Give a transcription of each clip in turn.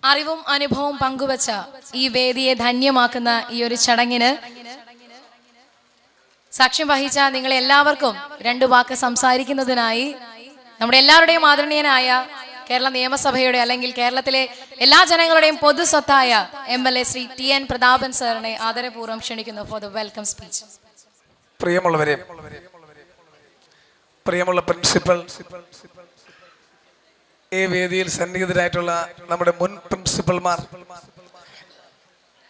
അറിവും അനുഭവവും പങ്കുവച്ച ഈ വേദിയെ ധന്യമാക്കുന്ന ഈ ഒരു ചടങ്ങിന് സാക്ഷ്യം വഹിച്ച നിങ്ങളെ എല്ലാവർക്കും രണ്ടു വാക്ക് സംസാരിക്കുന്നതിനായി നമ്മുടെ എല്ലാവരുടെയും ആദരണീയനായ കേരള നിയമസഭയുടെ അല്ലെങ്കിൽ കേരളത്തിലെ എല്ലാ ജനങ്ങളുടെയും പൊതു സ്വത്തായ MLA ശ്രീ TN പ്രതാപൻ സാറിനെ ആദരപൂർവ്വം ക്ഷണിക്കുന്നു ഫോർ ദ വെൽക്കം സ്പീച്ച്. പ്രിയമുള്ളവരെ, പ്രിയമുള്ള പ്രിൻസിപ്പൽ, ഈ വേദിയിൽ സന്നിഹിതരായിട്ടുള്ള നമ്മുടെ മുൻ പ്രിൻസിപ്പൽമാർ,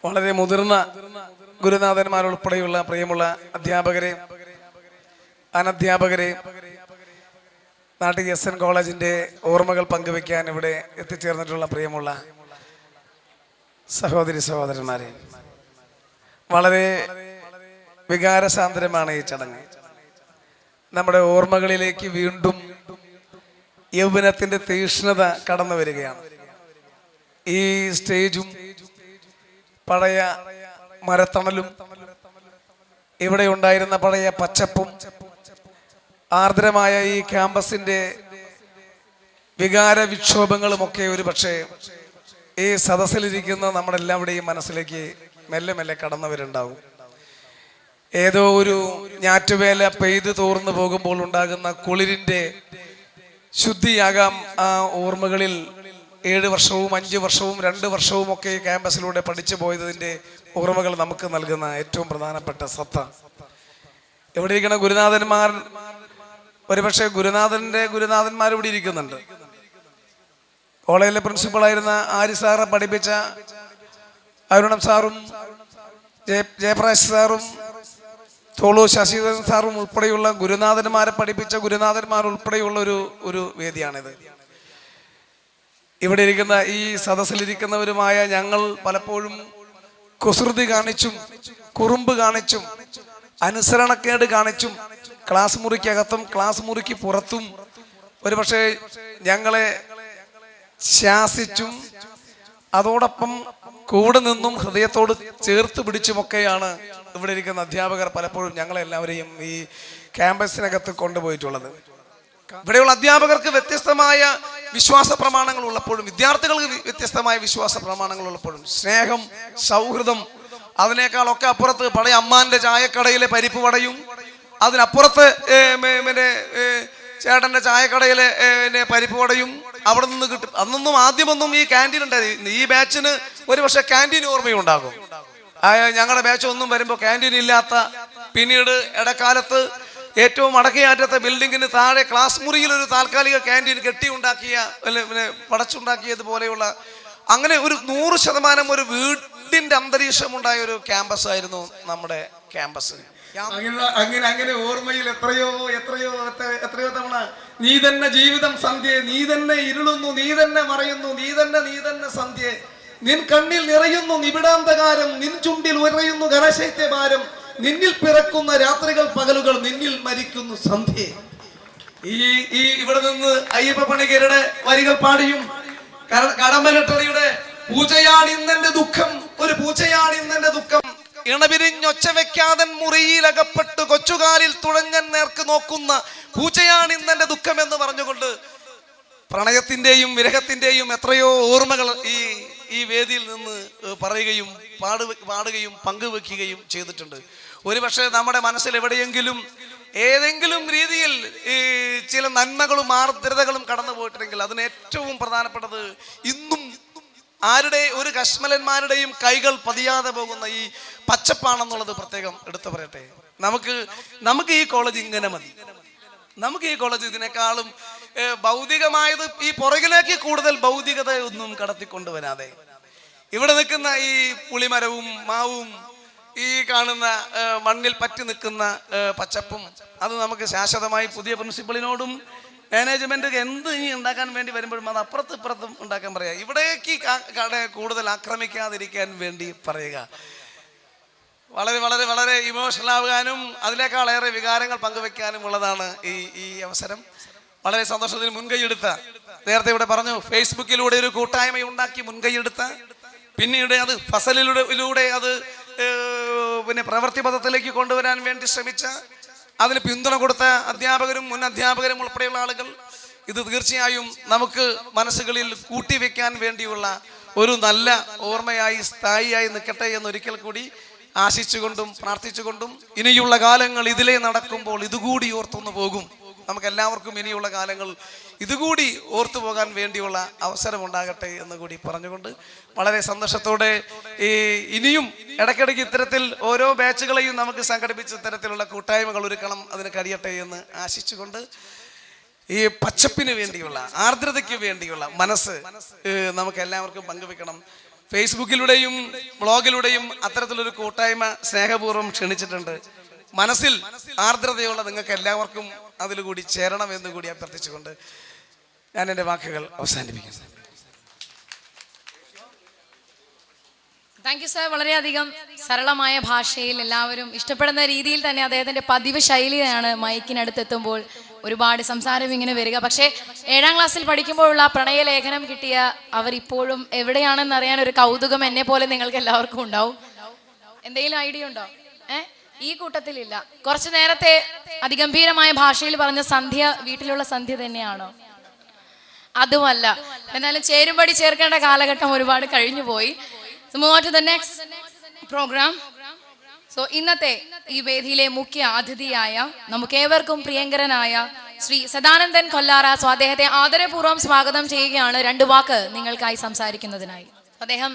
വളരെ മുതിർന്ന ഗുരുനാഥന്മാരുൾപ്പെടെയുള്ള പ്രിയമുള്ള അധ്യാപകരെ, അനധ്യാപകരെ, നാട്ടിൽ SN കോളേജിൻ്റെ ഓർമ്മകൾ പങ്കുവയ്ക്കാൻ ഇവിടെ എത്തിച്ചേർന്നിട്ടുള്ള പ്രിയമുള്ള സഹോദരി സഹോദരന്മാരെ, വളരെ വികാരസാന്ദ്രമാണ് ഈ ചടങ്ങ്. നമ്മുടെ ഓർമ്മകളിലേക്ക് വീണ്ടും യൗവനത്തിന്റെ തീഷ്ണത കടന്നു വരികയാണ്. ഈ സ്റ്റേജും പഴയ മരത്തണലും ഇവിടെ ഉണ്ടായിരുന്ന പഴയ പച്ചപ്പും ആർദ്രമായ ഈ ക്യാമ്പസിന്റെ വികാര വിക്ഷോഭങ്ങളുമൊക്കെ ഒരു പക്ഷേ ഈ സദസ്സിലിരിക്കുന്ന നമ്മളെല്ലാവരുടെയും മനസ്സിലേക്ക് മെല്ലെ മെല്ലെ കടന്നവരുണ്ടാവും. ഏതോ ഒരു ഞാറ്റുവേല പെയ്ത് തോർന്നു പോകുമ്പോൾ ഉണ്ടാകുന്ന കുളിരിന്റെ ശുദ്ധിയാകാം ആ ഓർമ്മകളിൽ 7 വർഷവും 5 വർഷവും 2 വർഷവും ഒക്കെ ക്യാമ്പസിലൂടെ പഠിച്ചു പോയതിന്റെ ഓർമ്മകൾ നമുക്ക് നൽകുന്ന ഏറ്റവും പ്രധാനപ്പെട്ട സത്ത. എവിടെ ഇരിക്കുന്ന ഗുരുനാഥന്മാർ, ഒരുപക്ഷെ ഗുരുനാഥന്മാർ ഇവിടെ ഇരിക്കുന്നുണ്ട്. കോളേജിലെ പ്രിൻസിപ്പളായിരുന്ന ആര്യ സാറെ പഠിപ്പിച്ച അരുണം സാറും ജയപ്രകാശ് സാറും തോളു ശശിധരൻ സാറും ഉൾപ്പെടെയുള്ള ഗുരുനാഥന്മാരെ പഠിപ്പിച്ച ഗുരുനാഥന്മാർ ഉൾപ്പെടെയുള്ള ഒരു വേദിയാണിത്. ഇവിടെ ഇരിക്കുന്ന ഈ സദസ്സിലിരിക്കുന്നവരുമായ ഞങ്ങൾ പലപ്പോഴും കുസൃതി കാണിച്ചും കുറുമ്പ് കാണിച്ചും അനുസരണക്കേട് കാണിച്ചും ക്ലാസ് മുറിക്കകത്തും ക്ലാസ് മുറിക്ക് പുറത്തും ഒരുപക്ഷെ ഞങ്ങളെ ശാസിച്ചും അതോടൊപ്പം കൂടെ നിന്നും ഹൃദയത്തോട് ചേർത്ത് പിടിച്ചുമൊക്കെയാണ് ഇവിടെ ഇരിക്കുന്ന അധ്യാപകർ പലപ്പോഴും ഞങ്ങളെല്ലാവരെയും ഈ ക്യാമ്പസിനകത്ത് കൊണ്ടുപോയിട്ടുള്ളത്. ഇവിടെയുള്ള അധ്യാപകർക്ക് വ്യത്യസ്തമായ വിശ്വാസ പ്രമാണങ്ങൾ ഉള്ളപ്പോഴും, വിദ്യാർത്ഥികൾക്ക് വ്യത്യസ്തമായ വിശ്വാസ പ്രമാണങ്ങൾ ഉള്ളപ്പോഴും സ്നേഹം, സൗഹൃദം, അതിനേക്കാളൊക്കെ അപ്പുറത്ത് പഴയ അമ്മാന്റെ ചായക്കടയിലെ പരിപ്പ് വടയും, അതിനപ്പുറത്ത് ചേട്ടന്റെ ചായക്കടയിലെ പരിപ്പ് വടയും അവിടെ നിന്ന് കിട്ടും. അന്നൊന്നും ആദ്യമൊന്നും ഈ ക്യാൻറ്റീൻ ഉണ്ടായിരുന്നു. ഈ ബാച്ചിന് ഒരു പക്ഷെ ക്യാൻറ്റീൻ ഓർമ്മയുണ്ടാകും. ഞങ്ങളുടെ ബാച്ച് ഒന്നും വരുമ്പോൾ ക്യാൻറ്റീൻ ഇല്ലാത്ത, പിന്നീട് ഇടക്കാലത്ത് ഏറ്റവും അടക്കയാറ്റത്തെ ബിൽഡിങ്ങിന് താഴെ ക്ലാസ് മുറിയിൽ ഒരു താൽക്കാലിക ക്യാൻറ്റീൻ പടച്ചുണ്ടാക്കിയതുപോലെയുള്ള അങ്ങനെ ഒരു 100% ഒരു വീടിന്റെ അന്തരീക്ഷം ഉണ്ടായ ഒരു ക്യാമ്പസ് ആയിരുന്നു നമ്മുടെ ക്യാമ്പസ്. അങ്ങനെ ഓർമ്മയിൽ എത്രയോ തവണ നീ തന്നെ ജീവിതം സന്ധ്യ, നീ തന്നെ ഇരുളുന്നു, നീ തന്നെ മറയുന്നു, നീ തന്നെ സന്ധ്യ, നിൻ കണ്ണിൽ നിറയുന്നു നിബിഡാന്തകാരം, നിൻ ചുണ്ടിൽ ഉറയുന്നു ഘനശൈത്യഭാരം, നിന്നിൽ പിറക്കുന്ന രാത്രികൾ പകലുകൾ, നിന്നിൽ മരിക്കുന്നു സന്ധ്യ. ഈ ഇവിടെ നിന്ന് അയ്യപ്പ പണിക്കരുടെ വരികൾ പാടിയും കടമ്പലട്ടറിയുടെ പൂജയാണിന്നെന്റെ ദുഃഖം, ഒരു പൂജയാണിന്നെന്റെ ദുഃഖം, ഇണപിരിഞ്ഞൊച്ച വെക്കാതൻ മുറിയിലകപ്പെട്ട് കൊച്ചുകാലിൽ തുഴഞ്ഞൻ നേർക്ക് നോക്കുന്ന പൂജയാണിന്നെന്റെ ദുഃഖം എന്ന് പറഞ്ഞുകൊണ്ട് പ്രണയത്തിന്റെയും വിരഹത്തിന്റെയും എത്രയോ ഓർമ്മകൾ ഈ വേദിയിൽ നിന്ന് പറയുകയും പാടുകയും പങ്കുവെക്കുകയും ചെയ്തിട്ടുണ്ട്. ഒരുപക്ഷെ നമ്മുടെ മനസ്സിൽ എവിടെയെങ്കിലും ഏതെങ്കിലും രീതിയിൽ ഈ ചില നന്മകളും ആർദ്രതകളും കടന്നു പോയിട്ടുണ്ടെങ്കിൽ അതിന് ഏറ്റവും പ്രധാനപ്പെട്ടത് ഇന്നും ആരുടെ ഒരു കശ്മലന്മാരുടെയും കൈകൾ പതിയാതെ പോകുന്ന ഈ പച്ചപ്പാണെന്നുള്ളത് പ്രത്യേകം എടുത്തു പറയട്ടെ. നമുക്ക് ഈ കോളേജ് ഇങ്ങനെ മതി. നമുക്ക് ഈ കോളേജ് ഇതിനേക്കാളും ഭൗതികമായത് ഈ പുറകിലേക്ക് കൂടുതൽ ഭൗതികത ഒന്നും കടത്തിക്കൊണ്ടുവരാതെ ഇവിടെ നിൽക്കുന്ന ഈ പുളിമരവും മാവും ഈ കാണുന്ന മണ്ണിൽ പറ്റി നിൽക്കുന്ന പച്ചപ്പും അത് നമുക്ക് ശാശ്വതമായി പുതിയ പ്രിൻസിപ്പളിനോടും മാനേജ്മെന്റ് എന്ത് ഇനി ഉണ്ടാക്കാൻ വേണ്ടി വരുമ്പോഴും അത് അപ്പുറത്തും ഉണ്ടാക്കാൻ പറയുക, ഇവിടേക്ക് കൂടുതൽ ആക്രമിക്കാതിരിക്കാൻ വേണ്ടി പറയുക. വളരെ വളരെ വളരെ ഇമോഷണൽ ആകാനും അതിനേക്കാളേറെ വികാരങ്ങൾ പങ്കുവെക്കാനും ഉള്ളതാണ് ഈ അവസരം. വളരെ സന്തോഷത്തിൽ മുൻകൈയെടുത്ത, നേരത്തെ ഇവിടെ പറഞ്ഞു, ഫേസ്ബുക്കിലൂടെ ഒരു കൂട്ടായ്മ ഉണ്ടാക്കി മുൻകൈയെടുത്ത, പിന്നീട് അത് ഫസലിലൂടെ അത് പ്രവൃത്തി പദത്തിലേക്ക് കൊണ്ടുവരാൻ വേണ്ടി ശ്രമിച്ച, അതിന് പിന്തുണ കൊടുത്ത അധ്യാപകരും മുൻ അധ്യാപകരും ഉൾപ്പെടെയുള്ള ആളുകൾ, ഇത് തീർച്ചയായും നമുക്ക് മനസ്സുകളിൽ കൂട്ടിവെക്കാൻ വേണ്ടിയുള്ള ഒരു നല്ല ഓർമ്മയായി സ്ഥായിയായി നിൽക്കട്ടെ എന്നൊരിക്കൽ കൂടി ആശിച്ചുകൊണ്ടും പ്രാർത്ഥിച്ചുകൊണ്ടും ഇനിയുള്ള കാലങ്ങൾ ഇതിലേ നടക്കുമ്പോൾ ഇതുകൂടി ഓർത്തൊന്നു പോകും. നമുക്ക് എല്ലാവർക്കും ഇനിയുള്ള കാലങ്ങൾ ഇതുകൂടി ഓർത്തു പോകാൻ വേണ്ടിയുള്ള അവസരം ഉണ്ടാകട്ടെ എന്ന് കൂടി പറഞ്ഞുകൊണ്ട് വളരെ സന്തോഷത്തോടെ ഇനിയും ഇടയ്ക്കിടയ്ക്ക് ഇത്തരത്തിൽ ഓരോ ബാച്ചുകളെയും നമുക്ക് സംഘടിപ്പിച്ച് ഇത്തരത്തിലുള്ള കൂട്ടായ്മകൾ ഒരുക്കണം, അതിന് കഴിയട്ടെ എന്ന് ആശിച്ചുകൊണ്ട് ഈ പച്ചപ്പിന് വേണ്ടിയുള്ള ആർദ്രതയ്ക്ക് വേണ്ടിയുള്ള മനസ്സ് നമുക്ക് എല്ലാവർക്കും പങ്കുവെക്കണം. ഫേസ്ബുക്കിലൂടെയും ബ്ലോഗിലൂടെയും അത്തരത്തിലൊരു കൂട്ടായ്മ സ്നേഹപൂർവ്വം ക്ഷണിച്ചിട്ടുണ്ട്. മനസ്സിൽ ആർദ്രതയുള്ള നിങ്ങൾക്ക് എല്ലാവർക്കും അതിലുകൂടി ചേരണം എന്ന് കൂടി അഭ്യർത്ഥിച്ചുകൊണ്ട് ഞാൻ എൻ്റെ വാക്കുകൾ അവസാനിപ്പിക്കുന്നു. Thank you sir. വളരെയധികം സരളമായ ഭാഷയിൽ എല്ലാവരും ഇഷ്ടപ്പെടുന്ന രീതിയിൽ തന്നെ അദ്ദേഹത്തിന്റെ പതിവ് ശൈലിയാണ് മൈക്കിനടുത്തെത്തുമ്പോൾ ഒരുപാട് സംസാരം ഇങ്ങനെ വരിക. പക്ഷേ 7ാം ക്ലാസ്സിൽ പഠിക്കുമ്പോഴുള്ള പ്രണയലേഖനം കിട്ടിയ അവരിപ്പോഴും എവിടെയാണെന്ന് അറിയാൻ ഒരു കൗതുകം എന്നെ പോലെ നിങ്ങൾക്ക് എല്ലാവർക്കും ഉണ്ടാവും. എന്തെങ്കിലും ഐഡിയ ഉണ്ടോ? ഈ കൂട്ടത്തിലില്ല. കുറച്ചു നേരത്തെ അതിഗംഭീരമായ ഭാഷയിൽ പറഞ്ഞ സന്ധ്യ വീട്ടിലുള്ള സന്ധ്യ തന്നെയാണോ? അതുമല്ല. എന്നാലും ചേരുംപടി ചേർക്കേണ്ട കാലഘട്ടം ഒരുപാട് കഴിഞ്ഞു പോയി. Move on to the next program. So ഇന്നത്തെ ഈ വേദിയിലെ മുഖ്യ അതിഥിയായ നമുക്കേവർക്കും പ്രിയങ്കരനായ ശ്രീ സദാനന്ദൻ കൊല്ലാറ, അദ്ദേഹത്തെ ആദരപൂർവ്വം സ്വാഗതം ചെയ്യുകയാണ് 2 വാക്ക് നിങ്ങൾക്കായി സംസാരിക്കുന്നതിനായി. അദ്ദേഹം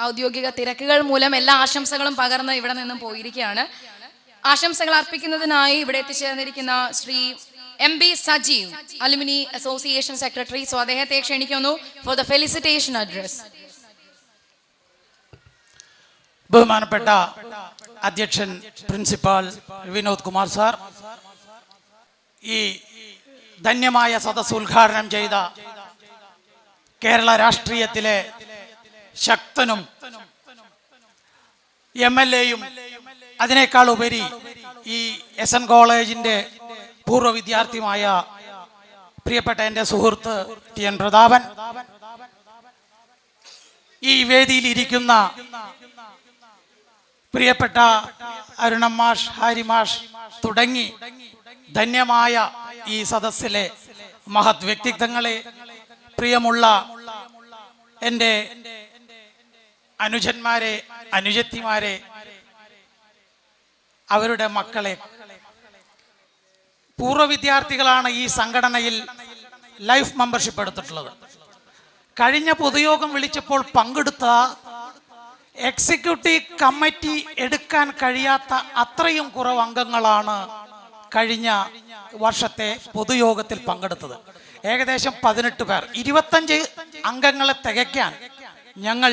ഔദ്യോഗിക തിരക്കുകൾ മൂലം എല്ലാ ആശംസകളും പകർന്ന് ഇവിടെ നിന്നും പോയിരിക്കുകയാണ്. ആശംസകൾ അർപ്പിക്കുന്നതിനായി ഇവിടെ എത്തിച്ചേർന്നിരിക്കുന്ന Shri MB Sajeev, alumni association secretary. So അദ്ദേഹത്തെ ക്ഷണിക്കുന്നു ഫോർ ദ ഫെലിസിറ്റേഷൻ അഡ്രസ്. ബഹുമാനപ്പെട്ട അധ്യക്ഷൻ പ്രിൻസിപ്പാൾ വിനോദ് കുമാർ സാർ, ഈ ധന്യമായ സദസ്സ് ഉദ്ഘാടനം ചെയ്ത കേരള രാഷ്ട്രീയത്തിലെ ശക്തനും MLA-യും അതിനേക്കാൾ ഉപരി ഈ SN കോളേജിന്റെ പൂർവ്വ വിദ്യാർത്ഥിയുമായ പ്രിയപ്പെട്ട എൻ്റെ സുഹൃത്ത് TN പ്രതാപൻ, ഈ വേദിയിൽ ഇരിക്കുന്ന പ്രിയപ്പെട്ട അരുണമാഷ്, ഹാരിമാഷ് തുടങ്ങി ധന്യമായ ഈ സദസ്സിലെ മഹത് വ്യക്തിത്വങ്ങളെ, പ്രിയമുള്ള എൻ്റെ അനുജന്മാരെ, അനുജത്തിമാരെ, അവരുടെ മക്കളെ, പൂർവ്വ വിദ്യാർത്ഥികളാണ് ഈ സംഘടനയിൽ ലൈഫ് മെമ്പർഷിപ്പ് എടുത്തിട്ടുള്ളത്. കഴിഞ്ഞ പൊതുയോഗം വിളിച്ചപ്പോൾ പങ്കെടുത്ത എക്സിക്യൂട്ടീവ് കമ്മിറ്റി എടുക്കാൻ കഴിയാത്ത അത്രയും കുറവ് അംഗങ്ങളാണ് കഴിഞ്ഞ വർഷത്തെ പൊതുയോഗത്തിൽ പങ്കെടുത്തത്. ഏകദേശം 18 പേർ. 25 അംഗങ്ങളെ തികയ്ക്കാൻ ഞങ്ങൾ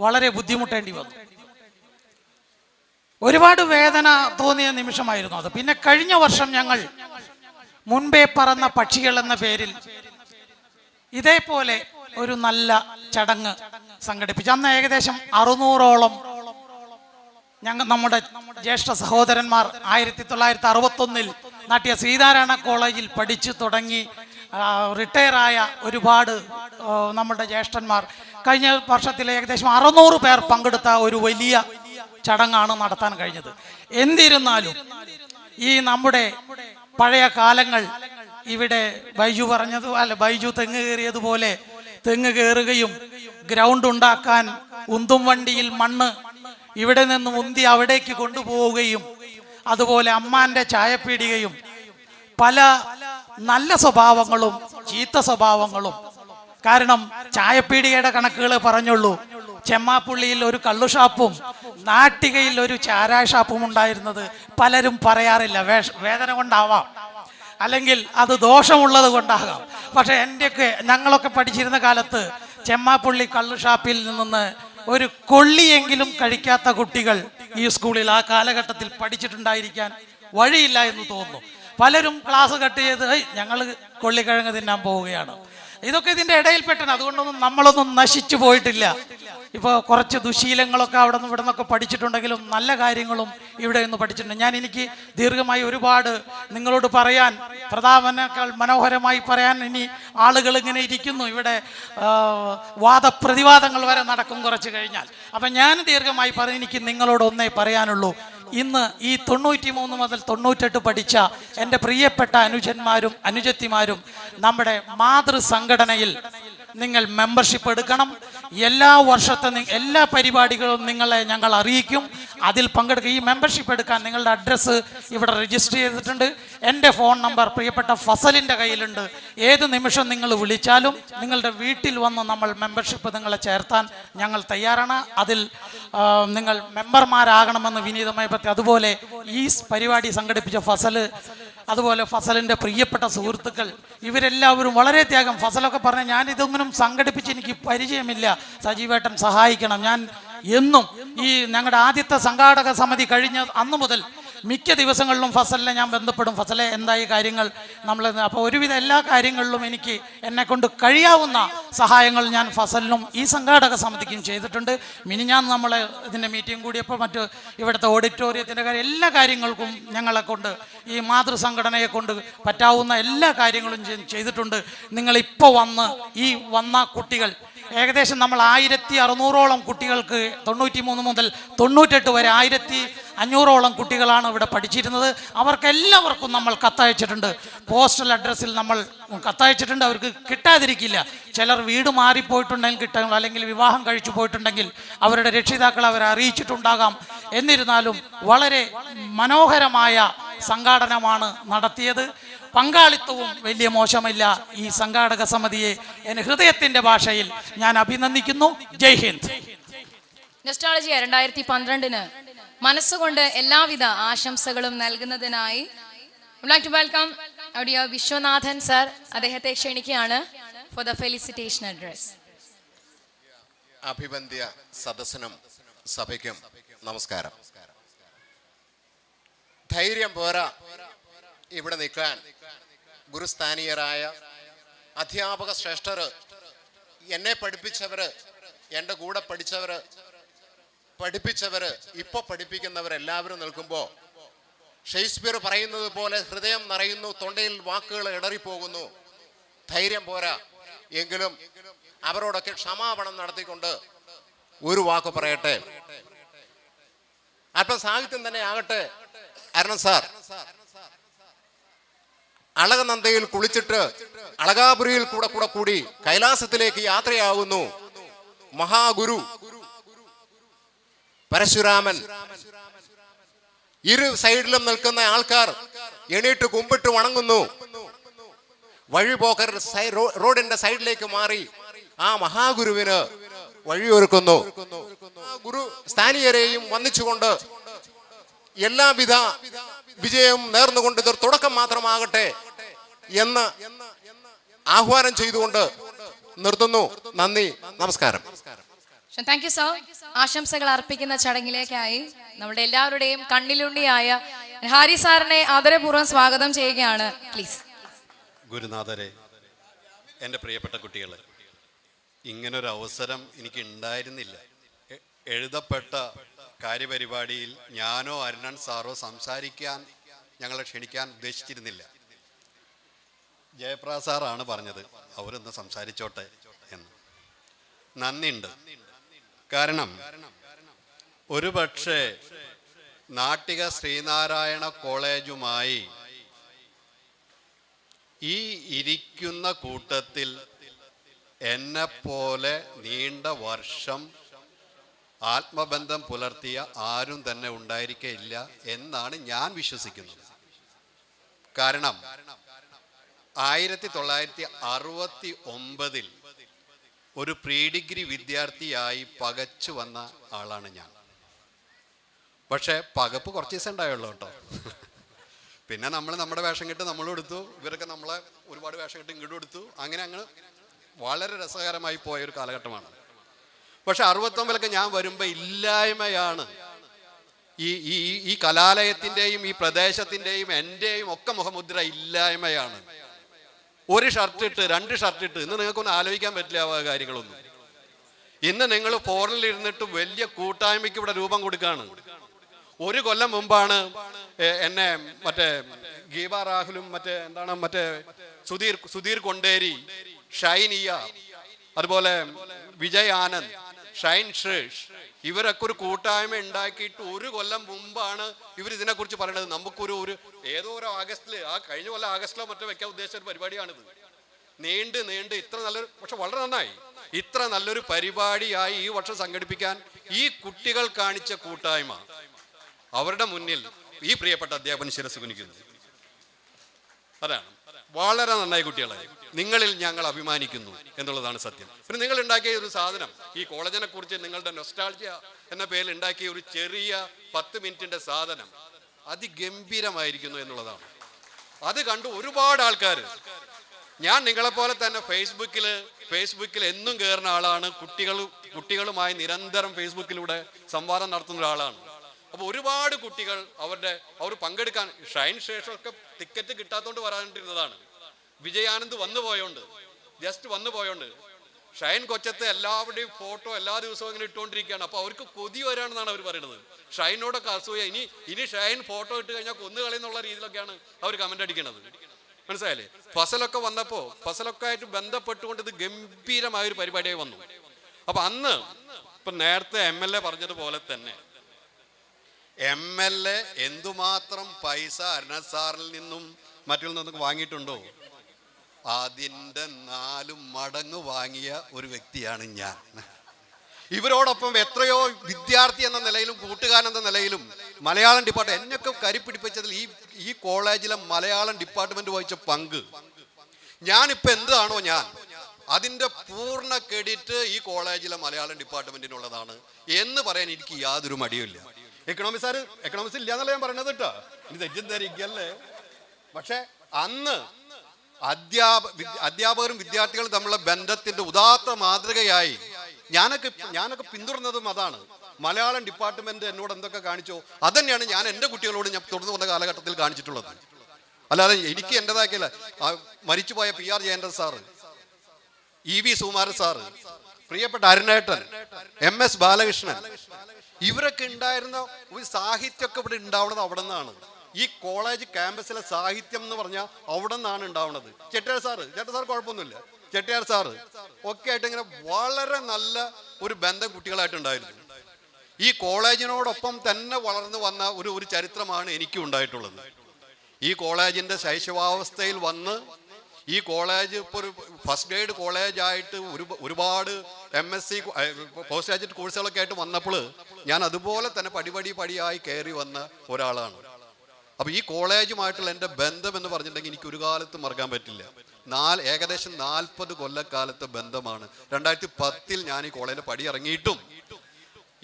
വളരെ ബുദ്ധിമുട്ടേണ്ടി വന്നു. ഒരുപാട് വേദന തോന്നിയ നിമിഷമായിരുന്നു അത്. പിന്നെ കഴിഞ്ഞ വർഷം ഞങ്ങൾ മുൻപേ പറന്ന പക്ഷികൾ എന്ന പേരിൽ ഇതേപോലെ ഒരു നല്ല ചടങ്ങ് സംഘടിപ്പിച്ചു. അന്ന് ഏകദേശം 600ഓളം നമ്മുടെ ജ്യേഷ്ഠ സഹോദരന്മാർ 1961 നാട്ടിയ സീതാരാമ കോളേജിൽ പഠിച്ചു തുടങ്ങി റിട്ടയറായ ഒരുപാട് നമ്മുടെ ജ്യേഷ്ഠന്മാർ കഴിഞ്ഞ വർഷത്തിൽ ഏകദേശം 600 പേർ പങ്കെടുത്ത ഒരു വലിയ ചടങ്ങാണ് നടത്താൻ കഴിഞ്ഞത്. എന്നിരുന്നാലും ഈ നമ്മുടെ പഴയ കാലങ്ങൾ ഇവിടെ ബൈജു തെങ്ങ് കയറിയതുപോലെ തെങ്ങ് കയറുകയും ഗ്രൗണ്ട് ഉണ്ടാക്കാൻ ഉന്തും വണ്ടിയിൽ മണ്ണ് ഇവിടെ നിന്ന് ഉന്തി അവിടേക്ക് കൊണ്ടുപോവുകയും അതുപോലെ അമ്മാന്റെ ചായപ്പീടികയും പല നല്ല സ്വഭാവങ്ങളും ചീത്ത സ്വഭാവങ്ങളും. കാരണം ചായപ്പീടികയുടെ കണക്കുകൾ പറഞ്ഞുള്ളൂ. ചെമ്മാപ്പുള്ളിയിൽ ഒരു കള്ളുഷാപ്പും നാട്ടികയിൽ ഒരു ചാരായ ഷാപ്പും ഉണ്ടായിരുന്നത് പലരും പറയാറില്ല. വേദന കൊണ്ടാവാം, അല്ലെങ്കിൽ അത് ദോഷമുള്ളത് കൊണ്ടാകാം. പക്ഷെ ഞങ്ങളൊക്കെ പഠിച്ചിരുന്ന കാലത്ത് ചെമ്മാപ്പുള്ളി കള്ളുഷാപ്പിൽ നിന്ന് ഒരു കൊള്ളിയെങ്കിലും കഴിക്കാത്ത കുട്ടികൾ ഈ സ്കൂളിൽ ആ കാലഘട്ടത്തിൽ പഠിച്ചിട്ടുണ്ടായിരിക്കാൻ വഴിയില്ല എന്ന് തോന്നുന്നു. പലരും ക്ലാസ് കട്ട് ചെയ്ത് ഞങ്ങൾ കൊള്ളിക്കിഴങ്ങ് തിന്നാൻ പോവുകയാണ്. ഇതൊക്കെ ഇതിൻ്റെ ഇടയിൽപ്പെട്ടാണ്. അതുകൊണ്ടൊന്നും നമ്മളൊന്നും നശിച്ചു പോയിട്ടില്ല. ഇപ്പോൾ കുറച്ച് ദുശീലങ്ങളൊക്കെ അവിടെ നിന്ന് ഇവിടെ നിന്നൊക്കെ പഠിച്ചിട്ടുണ്ടെങ്കിലും നല്ല കാര്യങ്ങളും ഇവിടെ നിന്ന് പഠിച്ചിട്ടുണ്ട്. എനിക്ക് ദീർഘമായി ഒരുപാട് നിങ്ങളോട് പറയാൻ, പ്രതാപനേക്കാൾ മനോഹരമായി പറയാൻ ഇനി ആളുകൾ ഇങ്ങനെ ഇരിക്കുന്നു. ഇവിടെ വാദപ്രതിവാദങ്ങൾ വരെ നടക്കും കുറച്ച് കഴിഞ്ഞാൽ. അപ്പം ഞാൻ ദീർഘമായി പറഞ്ഞ് എനിക്ക് നിങ്ങളോട് ഒന്നേ പറയാനുള്ളൂ. ഇന്ന് ഈ 93 മുതൽ 98 പഠിച്ച എൻ്റെ പ്രിയപ്പെട്ട അനുജന്മാരും അനുജത്തിമാരും നമ്മുടെ മാതൃസംഘടനയിൽ നിങ്ങൾ മെമ്പർഷിപ്പ് എടുക്കണം. എല്ലാ വർഷത്തെ എല്ലാ പരിപാടികളും നിങ്ങളെ ഞങ്ങൾ അറിയിക്കും. അതിൽ പങ്കെടുക്കുക. ഈ മെമ്പർഷിപ്പ് എടുക്കാൻ നിങ്ങളുടെ അഡ്രസ്സ് ഇവിടെ രജിസ്റ്റർ ചെയ്തിട്ടുണ്ട്. എൻ്റെ ഫോൺ നമ്പർ പ്രിയപ്പെട്ട ഫസലിൻ്റെ കയ്യിലുണ്ട്. ഏത് നിമിഷം നിങ്ങൾ വിളിച്ചാലും നിങ്ങളുടെ വീട്ടിൽ വന്ന് നമ്മൾ മെമ്പർഷിപ്പ് നിങ്ങളെ ചേർത്താൻ ഞങ്ങൾ തയ്യാറാണ്. അതിൽ നിങ്ങൾ മെമ്പർമാരാകണമെന്ന് വിനീതമായി പറ്റി. അതുപോലെ ഈ പരിപാടി സംഘടിപ്പിച്ച ഫസൽ, അതുപോലെ ഫസലിൻ്റെ പ്രിയപ്പെട്ട സുഹൃത്തുക്കൾ, ഇവരെല്ലാവരും വളരെ ത്യാഗം. ഫസലൊക്കെ പറഞ്ഞ ഞാനിതൊന്നും സംഘടിപ്പിച്ച് എനിക്ക് പരിചയമില്ല, സജീവേട്ടൻ സഹായിക്കണം. ഞാൻ എന്നും ഈ ഞങ്ങളുടെ ആദ്യത്തെ സംഘാടക സമിതി കഴിഞ്ഞ അന്നു മുതൽ മിക്ക ദിവസങ്ങളിലും ഫസലിനെ ഞാൻ ബന്ധപ്പെടും. ഫസലെ എന്തായി കാര്യങ്ങൾ നമ്മൾ. അപ്പോൾ ഒരുവിധ എല്ലാ കാര്യങ്ങളിലും എനിക്ക് എന്നെക്കൊണ്ട് കഴിയാവുന്ന സഹായങ്ങൾ ഞാൻ ഫസലിനും ഈ സംഘാടക സമിതിക്കും ചെയ്തിട്ടുണ്ട്. മിനിഞ്ഞാന്ന് നമ്മൾ ഇതിൻ്റെ മീറ്റിംഗ് കൂടിയപ്പോൾ മറ്റ് ഇവിടുത്തെ ഓഡിറ്റോറിയത്തിൻ്റെ കാര്യം എല്ലാ കാര്യങ്ങൾക്കും ഞങ്ങളെ കൊണ്ട് ഈ മാതൃസംഘടനയെ കൊണ്ട് പറ്റാവുന്ന എല്ലാ കാര്യങ്ങളും ചെയ്തിട്ടുണ്ട്. നിങ്ങളിപ്പോൾ വന്ന കുട്ടികൾ ഏകദേശം നമ്മൾ 1600ഓളം കുട്ടികൾക്ക് 93 മുതൽ 98 വരെ 1500ഓളം കുട്ടികളാണ് ഇവിടെ പഠിച്ചിരുന്നത്. അവർക്കെല്ലാവർക്കും നമ്മൾ കത്തയച്ചിട്ടുണ്ട്. പോസ്റ്റൽ അഡ്രസ്സിൽ നമ്മൾ കത്തയച്ചിട്ടുണ്ട്. അവർക്ക് കിട്ടാതിരിക്കില്ല. ചിലർ വീട് മാറിപ്പോയിട്ടുണ്ടെങ്കിൽ കിട്ടും, അല്ലെങ്കിൽ വിവാഹം കഴിച്ചു പോയിട്ടുണ്ടെങ്കിൽ അവരുടെ രക്ഷിതാക്കൾ അവരെ അറിയിച്ചിട്ടുണ്ടാകാം. എന്നിരുന്നാലും വളരെ മനോഹരമായ സംഘാടനമാണ് നടത്തിയത്. പങ്കാളിത്തവും വലിയ മോശമില്ല. ഈ സംഘാടക സമിതിയെ എന്റെ ഹൃദയത്തിന്റെ ഭാഷയിൽ ഞാൻ അഭിനന്ദിക്കുന്നു. ജയ് ഹിന്ദ്. നൊസ്റ്റാൾജിയ 2012 മനസ്സുകൊണ്ട് എല്ലാവിധ ആശംസകളും നൽകുന്നതിനായി വെൽക്കം വിശ്വനാഥൻ സർ. അദ്ദേഹത്തെ ക്ഷണിക്കുകയാണ് ഫോർ ദ ഫെലിസിറ്റേഷൻ അഡ്രസ്. അഭിവന്ദ്യ സദസ്സിനും സഭയ്ക്കും നമസ്കാരം. ധൈര്യം പോരാ ഇവിടെ നിൽക്കാൻ ഗുരുസ്ഥാനീയരായ അധ്യാപക ശ്രേഷ്ഠർ, എന്നെ പഠിപ്പിച്ചവര്, എൻ്റെ കൂടെ പഠിപ്പിച്ചവര്, ഇപ്പൊ പഠിപ്പിക്കുന്നവരെല്ലാവരും നിൽക്കുമ്പോൾ ഷേക്സ്പിയർ പറയുന്നത് പോലെ ഹൃദയം നിറയുന്നു, തൊണ്ടയിൽ വാക്കുകൾ ഇടറിപ്പോകുന്നു. ധൈര്യം പോരാ എങ്കിലും അവരോടൊക്കെ ക്ഷമാപണം നടത്തിക്കൊണ്ട് ഒരു വാക്ക് പറയട്ടെ. അല്പം സാഹിത്യം തന്നെ ആകട്ടെ. അരുണൻ സാർ അളകനന്ദയിൽ കുളിച്ചിട്ട് അളകാപുരിയിൽ കൂടി കൈലാസത്തിലേക്ക് യാത്രയാകുന്നു. മഹാഗുരു പരശുരാമൻ. ഇരു സൈഡിലും നിൽക്കുന്ന ആൾക്കാർ എണീറ്റ് കുമ്പിട്ട് വണങ്ങുന്നു. വഴിപോക്കർ റോഡിന്റെ സൈഡിലേക്ക് മാറി ആ മഹാഗുരുവിന് വഴിയൊരുക്കുന്നു. ഗുരു സ്ഥാനീയരെയും വന്ദിച്ചുകൊണ്ട് എല്ലാവിധ വിജയം നേർന്നുകൊണ്ട് ഇതൊരു തുടക്കം മാത്രമാകട്ടെ എന്ന് ആഹ്വാനം ചെയ്തുകൊണ്ട് നിർത്തുന്നു. നന്ദി, നമസ്കാരം. Thank you sir. ആശംസകൾ അർപ്പിക്കുന്ന ചടങ്ങിലേക്കായി നമ്മുടെ എല്ലാവരുടെയും കണ്ണിലുണ്ണിയായ ഹാരി സാറിനെ ആദരപൂർവ്വം സ്വാഗതം ചെയ്യുകയാണ്. പ്ലീസ്. ഗുരുനാഥരെ, എൻ്റെ പ്രിയപ്പെട്ട കുട്ടികളെ, ഇങ്ങനൊരു അവസരം എനിക്ക് ഉണ്ടായിരുന്നില്ല. എഴുതപ്പെട്ട കാര്യപരിപാടിയിൽ ഞാനോ അരുണൻ സാറോ സംസാരിക്കാൻ ഞങ്ങളെ ക്ഷണിക്കാൻ ഉദ്ദേശിച്ചിരുന്നില്ല. ജയപ്രകാശ് സാറാണ് പറഞ്ഞത് അവരൊന്ന് സംസാരിച്ചോട്ടെ എന്ന്. നന്ദിയുണ്ട്. കാരണം ഒരുപക്ഷെ നാട്ടിക ശ്രീനാരായണ കോളേജുമായി ഈ ഇരിക്കുന്ന കൂട്ടത്തിൽ എന്നെപ്പോലെ നീണ്ട വർഷം ആത്മബന്ധം പുലർത്തിയ ആരും തന്നെ ഉണ്ടായിരിക്കില്ല എന്നാണ് ഞാൻ വിശ്വസിക്കുന്നത്. കാരണം 1969 ഒരു പ്രീ ഡിഗ്രി വിദ്യാർത്ഥിയായി പകച്ചു വന്ന ആളാണ് ഞാൻ. പക്ഷേ പകപ്പ് കുറച്ച് ദിവസം ഉണ്ടായുള്ളൂ കേട്ടോ. പിന്നെ നമ്മൾ നമ്മുടെ വേഷം കെട്ട് നമ്മളും എടുത്തു, ഇവരൊക്കെ നമ്മളെ ഒരുപാട് വേഷം കെട്ട് ഇങ്ങോട്ടും എടുത്തു. അങ്ങനെ വളരെ രസകരമായി പോയ ഒരു കാലഘട്ടമാണ്. പക്ഷെ 69 ഞാൻ വരുമ്പോൾ ഇല്ലായ്മയാണ്. ഈ കലാലയത്തിൻ്റെയും ഈ പ്രദേശത്തിൻ്റെയും എൻ്റെയും ഒക്കെ മുഖമുദ്ര ഇല്ലായ്മയാണ്. ഒരു ഷർട്ടിട്ട് 2 ഷർട്ടിട്ട് ഇന്ന് നിങ്ങൾക്കൊന്നും ആലോചിക്കാൻ പറ്റില്ല ആ കാര്യങ്ങളൊന്നും. ഇന്ന് നിങ്ങൾ ഫോറിനിലിരുന്നിട്ട് വലിയ കൂട്ടായ്മയ്ക്ക് ഇവിടെ രൂപം കൊടുക്കുകയാണ്. ഒരു കൊല്ലം മുമ്പാണ് എന്നെ മറ്റേ ഗീബ രാഹുലും മറ്റേ സുധീർ കൊണ്ടേരി, ഷൈനിയ, അതുപോലെ വിജയ് ആനന്ദ്, ഷൈൻ ശ്രേഷ്, ഇവരൊക്കെ ഒരു കൂട്ടായ്മ ഉണ്ടാക്കിയിട്ട് ഒരു കൊല്ലം മുമ്പാണ് ഇവർ ഇതിനെക്കുറിച്ച് പറയുന്നത്. നമുക്കൊരു ഏതോ ഒരു ആഗസ്റ്റില്, ആ കഴിഞ്ഞ കൊല്ലം ആഗസ്റ്റിലോ മറ്റോ വെക്കാൻ ഉദ്ദേശിച്ച ഒരു പരിപാടിയാണിത്. നീണ്ട് ഇത്ര നല്ലൊരു, പക്ഷെ വളരെ നന്നായി, ഇത്ര നല്ലൊരു പരിപാടിയായി ഈ വർഷം സംഘടിപ്പിക്കാൻ ഈ കുട്ടികൾ കാണിച്ച കൂട്ടായ്മ, അവരുടെ മുന്നിൽ ഈ പ്രിയപ്പെട്ട അധ്യാപകൻ ശിരസ് കുനിക്കുന്നു. അതാണ് വളരെ നന്നായി കുട്ടികളെ, നിങ്ങളിൽ ഞങ്ങൾ അഭിമാനിക്കുന്നു എന്നുള്ളതാണ് സത്യം. പിന്നെ നിങ്ങൾ ഉണ്ടാക്കിയ ഒരു സാധനം, ഈ കോളേജിനെ കുറിച്ച് നിങ്ങളുടെ നൊസ്റ്റാൾജിയ എന്ന പേരിൽ ഉണ്ടാക്കിയ ഒരു ചെറിയ 10 മിനിറ്റിന്റെ സാധനം അതിഗംഭീരമായിരിക്കുന്നു എന്നുള്ളതാണ്. അത് കണ്ടു ഒരുപാട് ആൾക്കാർ, ഞാൻ നിങ്ങളെപ്പോലെ തന്നെ ഫേസ്ബുക്കിൽ എന്നും കയറുന്ന ആളാണ്, കുട്ടികളുമായി നിരന്തരം ഫേസ്ബുക്കിലൂടെ സംവാദം നടത്തുന്ന ഒരാളാണ്. അപ്പോൾ ഒരുപാട് കുട്ടികൾ അവർ പങ്കെടുക്കാൻ ഷൈൻ ശേഷമൊക്കെ ടിക്കറ്റ് കിട്ടാത്തതുകൊണ്ട് വരാണ്ടിരുന്നതാണ്. വിജയാനന്ദ് ജസ്റ്റ് വന്നു പോയോണ്ട് ഷൈൻ കൊച്ചത്തെ എല്ലാവരുടെയും ഫോട്ടോ എല്ലാ ദിവസവും ഇങ്ങനെ ഇട്ടുകൊണ്ടിരിക്കുകയാണ്. അപ്പോൾ അവർക്ക് കൊതി വരാണെന്നാണ് അവർ പറയുന്നത്. ഷൈനോടൊക്കെ അസൂയ, ഇനി ഷൈൻ ഫോട്ടോ ഇട്ട് കഴിഞ്ഞാൽ കൊന്നുകളയെന്നുള്ള രീതിയിലൊക്കെയാണ് അവർ കമന്റ് അടിക്കുന്നത്. മനസ്സിലായില്ലേ? ഫസലൊക്കെ ആയിട്ട് ബന്ധപ്പെട്ടുകൊണ്ട് ഇത് ഗംഭീരമായൊരു പരിപാടിയായി വന്നു. അപ്പൊ അന്ന് ഇപ്പൊ നേരത്തെ MLA പറഞ്ഞതുപോലെ തന്നെ MLA എന്തുമാത്രം പൈസ അരുണാചൽ സാറിൽ നിന്നും മറ്റുള്ള നിന്നും വാങ്ങിയിട്ടുണ്ടോ, അതിൻ്റെ 4 മടങ്ങ് വാങ്ങിയ ഒരു വ്യക്തിയാണ് ഞാൻ. ഇവരോടൊപ്പം എത്രയോ വിദ്യാർത്ഥി എന്ന നിലയിലും കൂട്ടുകാരൻ എന്ന നിലയിലും മലയാളം ഡിപ്പാർട്ട്മെന്റ് എന്നൊക്കെ കരിപ്പിടിപ്പിച്ചതിൽ ഈ കോളേജിലെ മലയാളം ഡിപ്പാർട്ട്മെന്റ് വഹിച്ച പങ്ക്, ഞാനിപ്പോൾ എന്താണോ ഞാൻ, അതിൻ്റെ പൂർണ്ണ ക്രെഡിറ്റ് ഈ കോളേജിലെ മലയാളം ഡിപ്പാർട്ട്മെന്റിനുള്ളതാണ് എന്ന് പറയാൻ എനിക്ക് യാതൊരു മടിയുമില്ല. എക്കണോമിക്സ് ഇല്ല എന്നല്ല ഞാൻ പറയുന്നത് കേട്ടോ, ഇനി തെറ്റിദ്ധരിക്കല്ലേ. പക്ഷെ അന്ന് അധ്യാപകരും വിദ്യാർത്ഥികളും തമ്മിലുള്ള ബന്ധത്തിന്റെ ഉദാത്ത മാതൃകയായി ഞാനൊക്കെ പിന്തുടർന്നതും അതാണ്. മലയാളം ഡിപ്പാർട്ട്മെന്റ് എന്നോട് എന്തൊക്കെ കാണിച്ചോ അതന്നെയാണ് ഞാൻ എൻ്റെ കുട്ടികളോട് ഞാൻ തുടർന്ന് വന്ന കാലഘട്ടത്തിൽ കാണിച്ചിട്ടുള്ളത്. അല്ലാതെ എനിക്ക് എൻ്റെതാക്കിയല്ല. മരിച്ചുപോയ PR Jayendran sir, EV Sukumaran sir, പ്രിയപ്പെട്ട അരുണേട്ടൻ, MS ബാലകൃഷ്ണൻ, ഇവരൊക്കെ ഉണ്ടായിരുന്ന ഒരു സാഹിത്യമൊക്കെ ഇവിടെ ഉണ്ടാവുന്നത് അവിടെ നിന്നാണ്. ഈ കോളേജ് ക്യാമ്പസിലെ സാഹിത്യം എന്ന് പറഞ്ഞാൽ അവിടെ നിന്നാണ് ഉണ്ടാവുന്നത്. ചെട്ടിയാർ സാറ് കുഴപ്പമൊന്നുമില്ല, ചെട്ടിയാർ സാറ് ഒക്കെ ആയിട്ട് ഇങ്ങനെ വളരെ നല്ല ഒരു ബന്ധം കുട്ടികളായിട്ടുണ്ടായിരുന്നു. ഈ കോളേജിനോടൊപ്പം തന്നെ വളർന്നു വന്ന ഒരു ചരിത്രമാണ് എനിക്കും ഉണ്ടായിട്ടുള്ളത്. ഈ കോളേജിന്റെ ശൈശവാവസ്ഥയിൽ വന്ന് ഈ കോളേജ് ഇപ്പോൾ ഒരു ഫസ്റ്റ് ഗ്രേഡ് കോളേജായിട്ട് ഒരുപാട് MSc പോസ്റ്റ് ഗ്രാജുവേറ്റ് കോഴ്സുകളൊക്കെ ആയിട്ട് വന്നപ്പോൾ ഞാൻ അതുപോലെ തന്നെ പടിയായി കയറി വന്ന ഒരാളാണ്. അപ്പോൾ ഈ കോളേജുമായിട്ടുള്ള എൻ്റെ ബന്ധം എന്ന് പറഞ്ഞിട്ടുണ്ടെങ്കിൽ എനിക്ക് ഒരു കാലത്തും മറക്കാൻ പറ്റില്ല. ഏകദേശം 40 കൊല്ലക്കാലത്തെ ബന്ധമാണ്. 2010 ഞാൻ ഈ കോളേജിൻ്റെ പടി ഇറങ്ങിയിട്ടും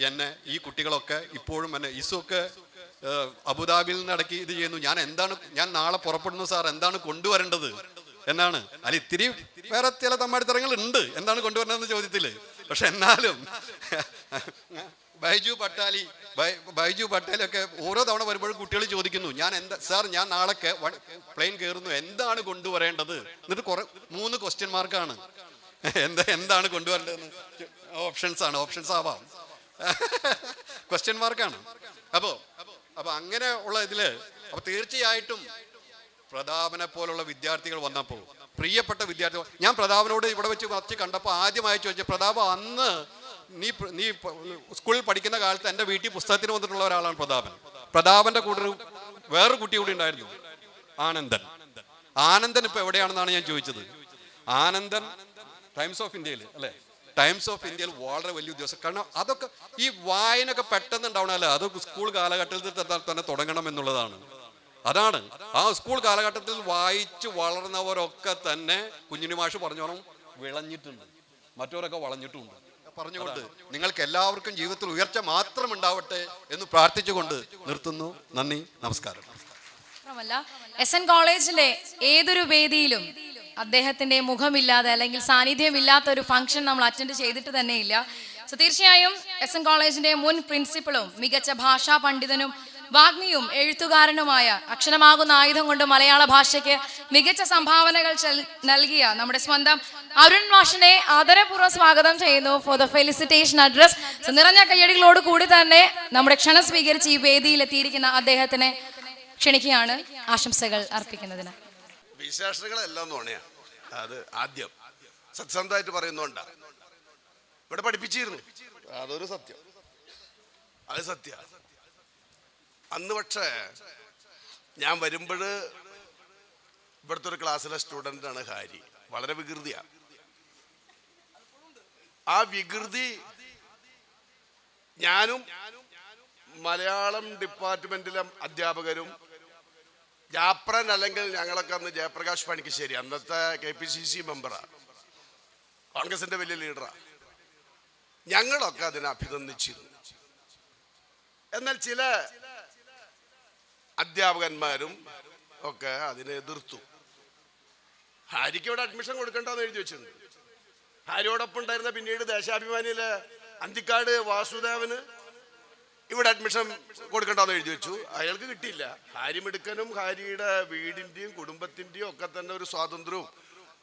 എന്നെ ഈ കുട്ടികളൊക്കെ ഇപ്പോഴും എന്നെ ഇസുക്കെ അബുദാബിയിൽ നിന്ന് ഇടയ്ക്ക് ഇത് ചെയ്യുന്നു. ഞാൻ നാളെ പുറപ്പെടുന്നു സാർ, എന്താണ് കൊണ്ടുവരേണ്ടത് എന്നാണ്. അതിൽ ഇത്തിരി വേറെ ചില തമ്മാടിത്തരങ്ങൾ ഉണ്ട്, എന്താണ് കൊണ്ടുവരേണ്ടതെന്ന് ചോദ്യത്തില്. പക്ഷെ എന്നാലും ബൈജു പട്ടാലിയൊക്കെ ഓരോ തവണ വരുമ്പോഴും കുട്ടികൾ ചോദിക്കുന്നു, ഞാൻ നാളെ പ്ലെയിൻ കയറുന്നു, എന്താണ് കൊണ്ടുവരേണ്ടത്? എന്നിട്ട് 3 ക്വസ്റ്റ്യൻ മാർക്കാണ്. എന്താണ് കൊണ്ടുവരേണ്ടതെന്ന് ഓപ്ഷൻസ് ആവാം, ക്വസ്റ്റ്യൻ മാർക്കാണ്. അപ്പൊ അങ്ങനെ ഉള്ള ഇതില് അപ്പൊ തീർച്ചയായിട്ടും പ്രതാപനെ പോലുള്ള വിദ്യാർത്ഥികൾ വന്നപ്പോൾ, പ്രിയപ്പെട്ട വിദ്യാർത്ഥികൾ, ഞാൻ പ്രതാപനോട് ഇവിടെ വെച്ച് കണ്ടപ്പോൾ ആദ്യമായി ചോദിച്ചു, പ്രതാപ അന്ന് നീ സ്കൂളിൽ പഠിക്കുന്ന കാലത്ത് എൻ്റെ വീട്ടിൽ പുസ്തകത്തിന് വന്നിട്ടുള്ള ഒരാളാണ് പ്രതാപന്റെ കൂടെ വേറൊരു കുട്ടി കൂടി ഉണ്ടായിരുന്നു, ആനന്ദൻ ഇപ്പൊ എവിടെയാണെന്നാണ് ഞാൻ ചോദിച്ചത്. ആനന്ദൻ ടൈംസ് ഓഫ് ഇന്ത്യയിൽ അല്ലെ, ടൈംസ് ഓഫ് ഇന്ത്യയിൽ വളരെ വലിയ ഉദ്യോഗസ്ഥ. കാരണം അതൊക്കെ ഈ വായനൊക്കെ പെട്ടെന്ന് ഉണ്ടാവണമല്ല, അതൊക്കെ സ്കൂൾ കാലഘട്ടത്തിൽ തന്നെ തുടങ്ങണം എന്നുള്ളതാണ്. അതാണ് ആ സ്കൂൾ കാലഘട്ടത്തിൽ വായിച്ച് വളർന്നവരൊക്കെ തന്നെ കുഞ്ഞിനി മാഷ് പറഞ്ഞോണം വിളഞ്ഞിട്ടുണ്ട്, മറ്റവരൊക്കെ വളഞ്ഞിട്ടുമുണ്ട്. പറഞ്ഞുകൊണ്ട് നിങ്ങൾക്ക് എല്ലാവർക്കും ജീവിതത്തിൽ ഉയർച്ച മാത്രം ഉണ്ടാവട്ടെ എന്ന് പ്രാർത്ഥിച്ചുകൊണ്ട് നിർത്തുന്നു. നന്ദി, നമസ്കാരം. SN കോളേജിലെ ഏതൊരു വേദിയിലും അദ്ദേഹത്തിന്റെ മുഖമില്ലാതെ അല്ലെങ്കിൽ സാന്നിധ്യമില്ലാത്ത ഒരു ഫംഗ്ഷൻ നമ്മൾ അറ്റൻഡ് ചെയ്തിട്ട് തന്നെയില്ല. സോ തീർച്ചയായും SN കോളേജിന്റെ മുൻ പ്രിൻസിപ്പളും മികച്ച ഭാഷാ പണ്ഡിതനും വാഗ്മിയും എഴുത്തുകാരനുമായ അക്ഷരമാകുന്ന ആയുധം കൊണ്ട് മലയാള ഭാഷയ്ക്ക് മികച്ച സംഭാവനകൾ നൽകിയ നമ്മുടെ സ്വന്തം അരുൺ മാഷിനെ ആദരപൂർവ്വം സ്വാഗതം ചെയ്യുന്നു ഫോർ ദ ഫെലിസിറ്റേഷൻ അഡ്രസ്. നിറഞ്ഞ കയ്യടികളോട് കൂടി തന്നെ നമ്മുടെ ക്ഷണം സ്വീകരിച്ച് ഈ വേദിയിൽ എത്തിയിരിക്കുന്ന അദ്ദേഹത്തിനെ ക്ഷണിക്കുകയാണ് ആശംസകൾ അർപ്പിക്കുന്നതിന്. വിശേഷങ്ങളെല്ലാം നുണയാണ്. അത് ആദ്യം സത്യസന്ധമായിട്ട് പറയുന്നോണ്ടാ. ഇവിടെ പഠിപ്പിച്ചിരുന്നു, അതൊരു സത്യം, അത് സത്യ. അന്ന് പക്ഷേ ഞാൻ വരുമ്പോൾ ഇവിടുത്തെ ഒരു ക്ലാസ്സിലെ സ്റ്റുഡൻ്റ് ആണ് ഹാരി. വളരെ വികൃതിയാണ്. ആ വികൃതി ഞാനും മലയാളം ഡിപ്പാർട്ട്മെന്റിലെ അധ്യാപകരും ജാപ്രൻ അല്ലെങ്കിൽ ഞങ്ങളൊക്കെ അന്ന് ജയപ്രകാശ് പണിക്കശ്ശേരി അന്നത്തെ KPCC മെമ്പറാണ്, കോൺഗ്രസിന്റെ വലിയ ലീഡറാണ്, ഞങ്ങളൊക്കെ അതിനെ അഭിനന്ദിച്ചിരുന്നു. എന്നാൽ ചില അധ്യാപകന്മാരും ഒക്കെ അതിനെ എതിർത്തു. ഹാരിക്ക് ഇവിടെ അഡ്മിഷൻ കൊടുക്കണ്ടെന്ന് എഴുതി വെച്ചിട്ടുണ്ട്. ഹാരിയോടൊപ്പം ഉണ്ടായിരുന്ന പിന്നീട് ദേശാഭിമാനിയിലെ അന്തിക്കാട് വാസുദേവന് ഇവിടെ അഡ്മിഷൻ കൊടുക്കണ്ടെന്ന് എഴുതി വെച്ചു. അയാൾക്ക് കിട്ടിയില്ല. ഹാരി മിടുക്കനും ഹാരിയുടെ വീടിൻ്റെയും കുടുംബത്തിൻ്റെയും ഒക്കെ തന്നെ ഒരു സ്വാതന്ത്ര്യവും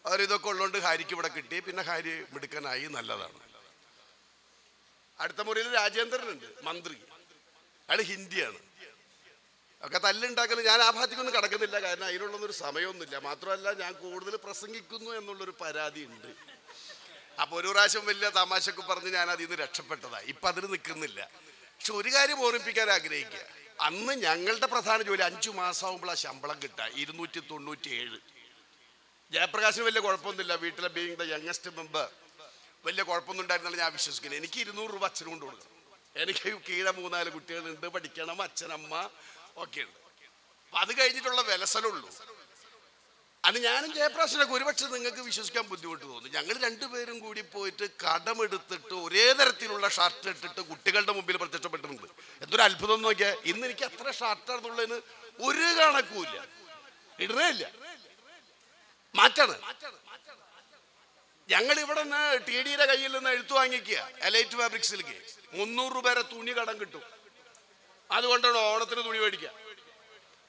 അവരിതൊക്കെ ഉള്ളതുകൊണ്ട് ഹാരിക്ക് ഇവിടെ കിട്ടി. പിന്നെ ഹാരി മിടുക്കനായി, നല്ലതാണ്. അടുത്ത മുറിയിൽ രാജേന്ദ്രനുണ്ട്, മന്ത്രി. അയാൾ ഹിന്ദിയാണ്. ഒക്കെ തല്ലുണ്ടാക്കൽ ഞാൻ ആ ഭാഗത്തേക്കൊന്നും കടക്കുന്നില്ല, കാരണം അതിനുള്ളൊരു സമയമൊന്നുമില്ല. മാത്രമല്ല ഞാൻ കൂടുതൽ പ്രസംഗിക്കുന്നു എന്നുള്ളൊരു പരാതി ഉണ്ട്. അപ്പോൾ ഒരു പ്രാവശ്യം വലിയ തമാശക്ക് പറഞ്ഞ് ഞാൻ അതിൽ നിന്ന് രക്ഷപ്പെട്ടതാണ്. ഇപ്പം അതിന് നിൽക്കുന്നില്ല. പക്ഷെ ഒരു കാര്യം ഓർമ്മിപ്പിക്കാൻ ആഗ്രഹിക്കുക, അന്ന് ഞങ്ങളുടെ പ്രധാന ജോലി 5 മാസമാകുമ്പോൾ ആ ശമ്പളം കിട്ടുക 297. ജയപ്രകാശിന് വലിയ കുഴപ്പമൊന്നുമില്ല, വീട്ടിലെ ബീയിങ് ദ യങ്ങസ്റ്റ് മെമ്പർ വലിയ കുഴപ്പമൊന്നും ഉണ്ടായിരുന്നല്ല ഞാൻ വിശ്വസിക്കുന്നത്. എനിക്ക് 200 രൂപ അച്ഛനും കൊണ്ട് കൊടുക്കണം. എനിക്ക് കീഴെ 3-4 കുട്ടികളുണ്ട്, പഠിക്കണം, അച്ഛനമ്മ ഒക്കെ ഉണ്ട്. അപ്പം അത് കഴിഞ്ഞിട്ടുള്ള വിലസലുള്ളൂ. അത് ഞാനും ജയപ്രകാശിനൊക്കെ ഒരുപക്ഷെ നിങ്ങൾക്ക് വിശ്വസിക്കാൻ ബുദ്ധിമുട്ട് തോന്നും. ഞങ്ങൾ രണ്ടുപേരും കൂടി പോയിട്ട് കടമെടുത്തിട്ട് ഒരേ തരത്തിലുള്ള ഷർട്ട് ഇട്ടിട്ട് കുട്ടികളുടെ മുമ്പിൽ പ്രത്യക്ഷപ്പെട്ടിട്ടുണ്ട്. എന്തൊരു അത്ഭുതം നോക്കിയാൽ. ഇന്ന് എനിക്ക് അത്ര ഷർട്ടാണെന്നുള്ളതിന് ഒരു കണക്കുമില്ല, ഇടുന്നേ ഇല്ല, മാറ്റാണ്. ഞങ്ങൾ ഇവിടെ നിന്ന് TDയുടെ കയ്യിൽ നിന്ന് എഴുത്തു വാങ്ങിക്കുക, എലൈറ്റ് ഫാബ്രിക്സിലേക്ക് 300 രൂപയുടെ തുണി കടം കിട്ടും. അതുകൊണ്ടാണ് ഓണത്തിന് തുണി മേടിക്കുക.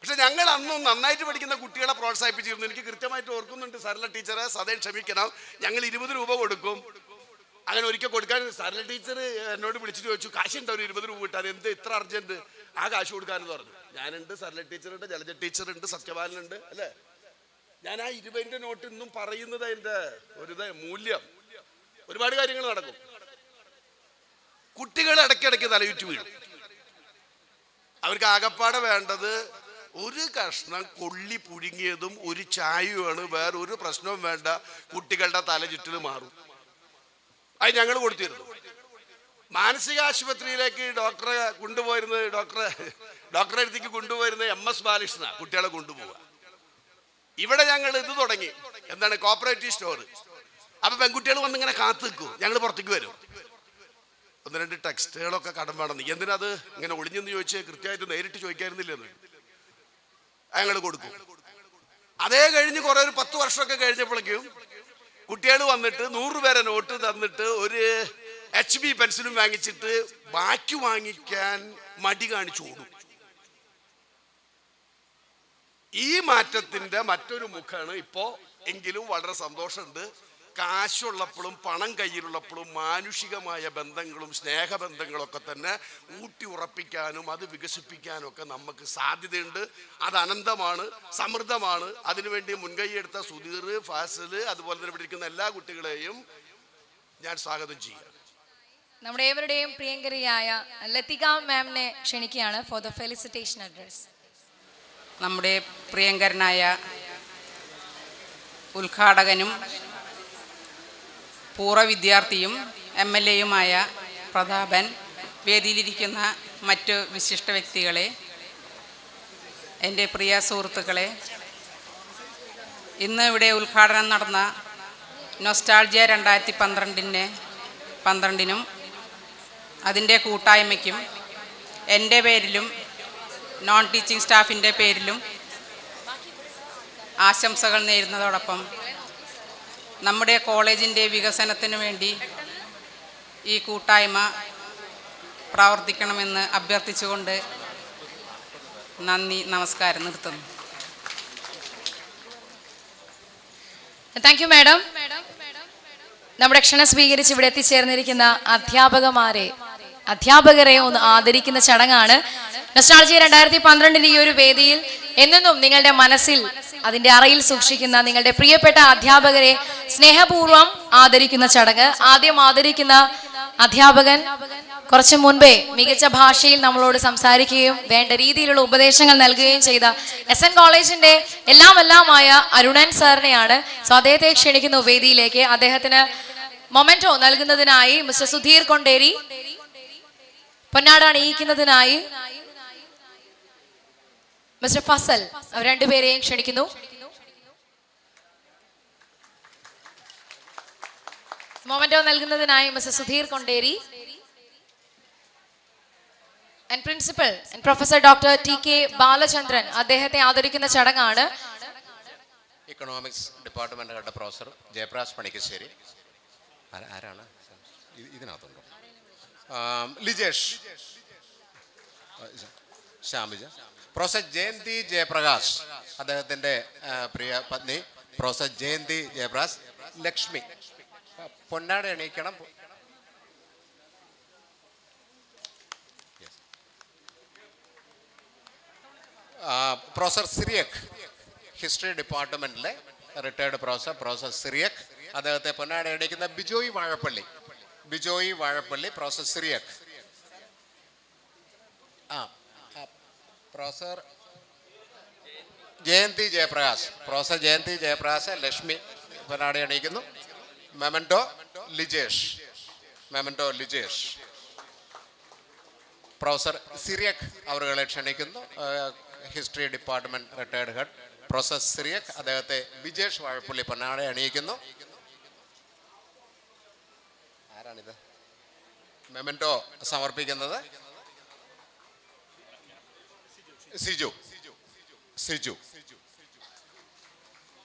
പക്ഷെ ഞങ്ങൾ അന്നും നന്നായിട്ട് പഠിക്കുന്ന കുട്ടികളെ പ്രോത്സാഹിപ്പിച്ചിരുന്നു. എനിക്ക് കൃത്യമായിട്ട് ഓർക്കുന്നുണ്ട്, സരള ടീച്ചറെ സദയം ക്ഷമിക്കണം, ഞങ്ങൾ 20 രൂപ കൊടുക്കും. അങ്ങനെ ഒരിക്കൽ കൊടുക്കാൻ സരള ടീച്ചർ എന്നോട് വിളിച്ചിട്ട് ചോദിച്ചു, കാശുണ്ടോ ഒരു 20 രൂപ കിട്ടാൻ, എന്ത് ഇത്ര അർജന്റ് ആ കാശ് കൊടുക്കാനെന്ന് പറഞ്ഞു. ഞാനുണ്ട്, സരള ടീച്ചറുണ്ട്, ജലജ ടീച്ചറുണ്ട്, സത്യപാലനുണ്ട്, അല്ലേ. ഞാൻ ആ 20ന്റെ നോട്ട് ഇന്നും പറയുന്നത് അതിൻ്റെ ഒരു മൂല്യം. ഒരുപാട് കാര്യങ്ങൾ നടക്കും. കുട്ടികൾ ഇടയ്ക്കിടയ്ക്ക് തലയുറ്റി വീഴും. അവർക്ക് ആകപ്പാടെ വേണ്ടത് ഒരു കഷ്ണം കൊള്ളി പുഴുങ്ങിയതും ഒരു ചായയുമാണ്. വേറെ ഒരു പ്രശ്നവും വേണ്ട, കുട്ടികളുടെ തല ചുറ്റൽ മാറും. അത് ഞങ്ങൾ കൊടുത്തിരുന്നു. മാനസിക ആശുപത്രിയിലേക്ക് ഡോക്ടറെ കൊണ്ടുപോയിരുന്നത് ഡോക്ടറെ അടുത്തേക്ക് കൊണ്ടുപോയിരുന്നത് MS ബാലകൃഷ്ണ കുട്ടികളെ കൊണ്ടുപോവുക. ഇവിടെ ഞങ്ങൾ ഇത് തുടങ്ങി, എന്താണ്, കോപ്പറേറ്റീവ് സ്റ്റോർ. അപ്പൊ പെൺകുട്ടികൾ വന്നിങ്ങനെ കാത്തു നിൽക്കും, ഞങ്ങൾ പുറത്തേക്ക് വരും. 1-2 ടെക്സ്റ്റുകളൊക്കെ കടം വേണം. നീ എന്തിനത് ഇങ്ങനെ ഒളിഞ്ഞെന്ന് ചോദിച്ചാൽ കൃത്യമായിട്ട് നേരിട്ട് ചോദിക്കായിരുന്നില്ലെന്ന് ഞങ്ങൾ കൊടുക്കും. അതേ കഴിഞ്ഞ് കുറെ ഒരു 10 വർഷമൊക്കെ കഴിഞ്ഞപ്പോഴേക്കും കുട്ടികൾ വന്നിട്ട് 100 രൂപയുടെ നോട്ട് തന്നിട്ട് ഒരു HB പെൻസിലും വാങ്ങിച്ചിട്ട് ബാക്കി വാങ്ങിക്കാൻ മടി കാണിച്ചു ഓടും. ഈ മാറ്റത്തിന്റെ മറ്റൊരു മുഖമാണ് ഇപ്പോ. എങ്കിലും വളരെ സന്തോഷമുണ്ട്. കാശുള്ളപ്പോഴും പണം കയ്യിലുള്ളപ്പോഴും മാനുഷികമായ ബന്ധങ്ങളും സ്നേഹബന്ധങ്ങളൊക്കെ തന്നെ ഊട്ടി ഉറപ്പിക്കാനും അത് വികസിപ്പിക്കാനും ഒക്കെ നമുക്ക് സാധ്യതയുണ്ട്. അത് അനന്തമാണ്, സമൃദ്ധമാണ്. അതിനുവേണ്ടി മുൻകൈയെടുത്ത സുധീർ, ഫാസിൽ, അതുപോലെ തന്നെ ഇവിടെ ഇരിക്കുന്ന എല്ലാ കുട്ടികളെയും ഞാൻ സ്വാഗതം ചെയ്യാം. നമ്മുടെ ഏവരുടെയും പ്രിയങ്കരിയായ ലതിക മാമിനെ ക്ഷണിക്കുകയാണ് ഫോർ ദ ഫെലിസിറ്റേഷൻ അഡ്രസ്. നമ്മുടെ പ്രിയങ്കരനായ ഉദ്ഘാടകനും പൂർവ്വ വിദ്യാർത്ഥിയും MLAയുമായ പ്രതാപൻ, വേദിയിലിരിക്കുന്ന മറ്റു വിശിഷ്ട വ്യക്തികളെ, എൻ്റെ പ്രിയ സുഹൃത്തുക്കളെ, ഇന്ന് ഇവിടെ ഉദ്ഘാടനം നടന്ന നൊസ്റ്റാൾജിയ 2012-നും അതിൻ്റെ കൂട്ടായ്മയ്ക്കും എൻ്റെ പേരിലും നോൺ ടീച്ചിങ് സ്റ്റാഫിൻ്റെ പേരിലും ആശംസകൾ നേരുന്നതോടൊപ്പം നമ്മുടെ കോളേജിൻ്റെ വികസനത്തിന് വേണ്ടി ഈ കൂട്ടായ്മ പ്രവർത്തിക്കണമെന്ന് അഭ്യർത്ഥിച്ചുകൊണ്ട് നന്ദി, നമസ്കാരം, നിർത്തുന്നു. Thank you madam. നമ്മുടെ ക്ഷണം സ്വീകരിച്ച് ഇവിടെ എത്തിച്ചേർന്നിരിക്കുന്ന അധ്യാപകരെ ഒന്ന് ആദരിക്കുന്ന ചടങ്ങാണ്. നൊസ്റ്റാൾജിയ 2012 ഈ ഒരു വേദിയിൽ എന്നും നിങ്ങളുടെ മനസ്സിൽ അതിന്റെ അറയിൽ സൂക്ഷിക്കുന്ന നിങ്ങളുടെ പ്രിയപ്പെട്ട അധ്യാപകരെ സ്നേഹപൂർവ്വം ആദരിക്കുന്ന ചടങ്ങ്. ആദ്യം ആദരിക്കുന്ന അധ്യാപകൻ കുറച്ചു മുൻപേ മികച്ച ഭാഷയിൽ നമ്മളോട് സംസാരിക്കുകയും വേണ്ട രീതിയിലുള്ള ഉപദേശങ്ങൾ നൽകുകയും ചെയ്ത SN കോളേജിന്റെ എല്ലാമായ അരുണൻ സാറിനെയാണ്. സോ അദ്ദേഹത്തെ ക്ഷണിക്കുന്നു വേദിയിലേക്ക്. അദ്ദേഹത്തിന് മൊമെന്റോ നൽകുന്നതിനായി മിസ്റ്റർ സുധീർ കൊണ്ടേരി, പൊന്നാട അണിയിക്കുന്നതിനായി മിസ്റ്റർ ഫസൽ, അവർ രണ്ടുപേരെയും ക്ഷണിക്കുന്നു. മൊമെന്റോ നൽകുന്നതിനായി mister Sudheer Konderi and principal professor doctor TK Balachandran അദ്ദേഹത്തെ ആദരിക്കുന്ന ചടങ്ങാണ്. Economics department head professor Jayaprakash Panikkassery. ആരാണ് ഇതിനകത്തുണ്ടോ? ലിജേഷ്, ശ്യാമിജ. പ്രൊഫസർ ജയന്തി ജയപ്രകാശ്, അദ്ദേഹത്തിൻ്റെ പ്രിയ പത്നി പ്രൊഫസർ ജയന്തി ജയപ്രകാശ്. ലക്ഷ്മി, പൊന്നാട എണീക്കണം. പ്രൊഫസർ സിറിയക്, ഹിസ്റ്ററി ഡിപ്പാർട്ട്മെന്റിലെ റിട്ടയർഡ് പ്രൊഫസർ സിറിയക്, അദ്ദേഹത്തെ പൊന്നാട എണീക്കുന്ന ബിജോയ് വാഴപ്പള്ളി, പ്രൊഫസർ സിറിയക്. പ്രൊഫസർ ജയന്തി ജയപ്രകാശ്, ലക്ഷ്മി പൊന്നാട എണീക്കുന്നു. മെമന്റോ ലിജേഷ്. പ്രൊഫസർ സിറിയക് അവരുകളെ ക്ഷണിക്കുന്നു. History department retired head professor Cyriac, അദ്ദേഹത്തെ ബിജേഷ് വാഴപ്പള്ളി പൊന്നാട അണിയിക്കുന്നു. ആരാണിത്? മെമന്റോ സമർപ്പിക്കുന്നത് സിജു.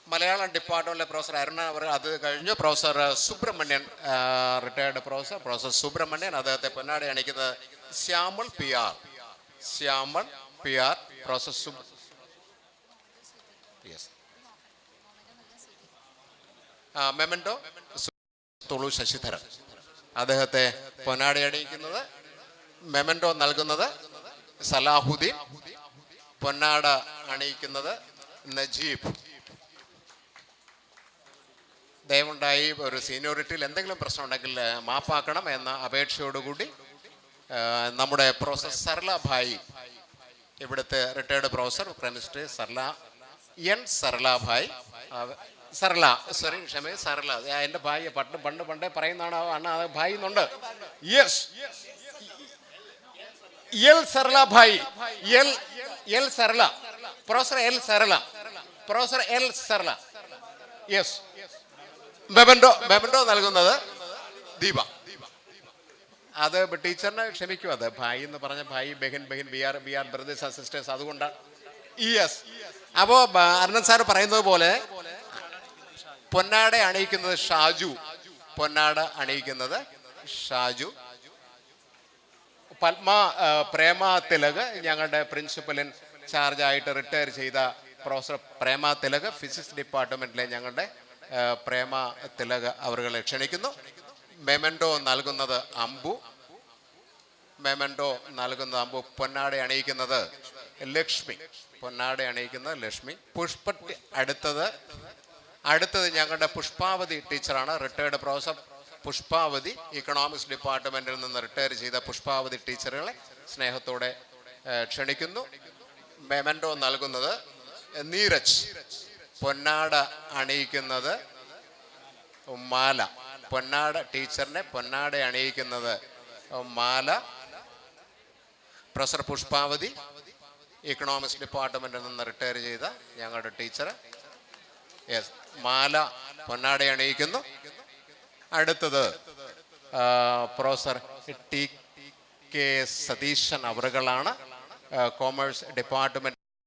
മലയാളം ഡിപ്പാർട്ട്മെന്റിലെ പ്രൊഫസർ അരുണ അവർ, അത് കഴിഞ്ഞു professor Subramanian, retired professor Subramanian, അദ്ദേഹത്തെ പൊന്നാട അണിക്കുന്നത് Shyamal P R, professor memento തുളു ശശിധരൻ, അദ്ദേഹത്തെ പൊന്നാട അണിയിക്കുന്നത്. മെമന്റോ നൽകുന്നത് സലാഹുദ്ദീൻ, പൊന്നാട അണിയിക്കുന്നത് നജീബ്. ദയവുണ്ടായി ഒരു സീനിയോറിറ്റിയിൽ എന്തെങ്കിലും പ്രശ്നം ഉണ്ടെങ്കിൽ മാപ്പാക്കണം എന്ന അപേക്ഷയോടുകൂടി നമ്മുടെ പ്രൊഫസർ സർല ഭായി, ഇവിടുത്തെ റിട്ടയർഡ് പ്രൊഫസർ കെമിസ്ട്രി സർല എൻ്റെ ഭായി പണ്ടേ പറയുന്നതാണ്. അണ്ണ അത് ഭായി എന്നുണ്ട്. Yes, Sarla Bhai, professor L Sarla. Yes. Memento നൽകുന്നത് ദീപ. അത് ടീച്ചറിനെ ക്ഷമിക്കും, അത് ഭായി എന്ന് പറഞ്ഞ ഭായി ബഹൻ we are brothers and sisters, അതുകൊണ്ടാണ്. യെസ്. അപ്പോൾ അരുണൻ സാർ പറയുന്നത് പോലെ പൊന്നാട അണിയിക്കുന്നത് ഷാജു. പ്രേമ തിലക്, ഞങ്ങളുടെ പ്രിൻസിപ്പലിൻ ചാർജായിട്ട് റിട്ടയർ ചെയ്ത പ്രൊഫസർ പ്രേമ തിലക്, ഫിസിക്സ് ഡിപ്പാർട്ട്മെന്റിലെ ഞങ്ങളുടെ പ്രേമ തിലക് അവരുകളെ ക്ഷണിക്കുന്നു. മെമന്റോ നൽകുന്നത് അമ്പു. പൊന്നാട അണിയിക്കുന്നത് ലക്ഷ്മി. പുഷ്പട്ടി അടുത്തത് ഞങ്ങളുടെ പുഷ്പാവതി ടീച്ചറാണ്, റിട്ടയർഡ് പ്രൊഫസർ പുഷ്പാവതി, ഇക്കണോമിക്സ് ഡിപ്പാർട്ട്മെന്റിൽ നിന്ന് റിട്ടയർ ചെയ്ത പുഷ്പാവതി ടീച്ചറുകളെ സ്നേഹത്തോടെ ക്ഷണിക്കുന്നു. മെമന്റോ നൽകുന്നത് നീരജ്. പൊന്നാട അണിയിക്കുന്നത് മാല. ടീച്ചറിനെ പൊന്നാട അണിയിക്കുന്നത് മാല. പ്രൊഫസർ പുഷ്പാവതി, ഇക്കണോമിക്സ് ഡിപ്പാർട്ട്മെന്റിൽ നിന്ന് റിട്ടയർ ചെയ്ത ഞങ്ങളുടെ ടീച്ചർ. യെസ്, മാല പൊന്നാട അണിയിക്കുന്നു. അടുത്തത് പ്രൊഫസർ TK സതീശൻ അവറുകളാണ്, കോമേഴ്സ് ഡിപ്പാർട്ട്മെന്റ്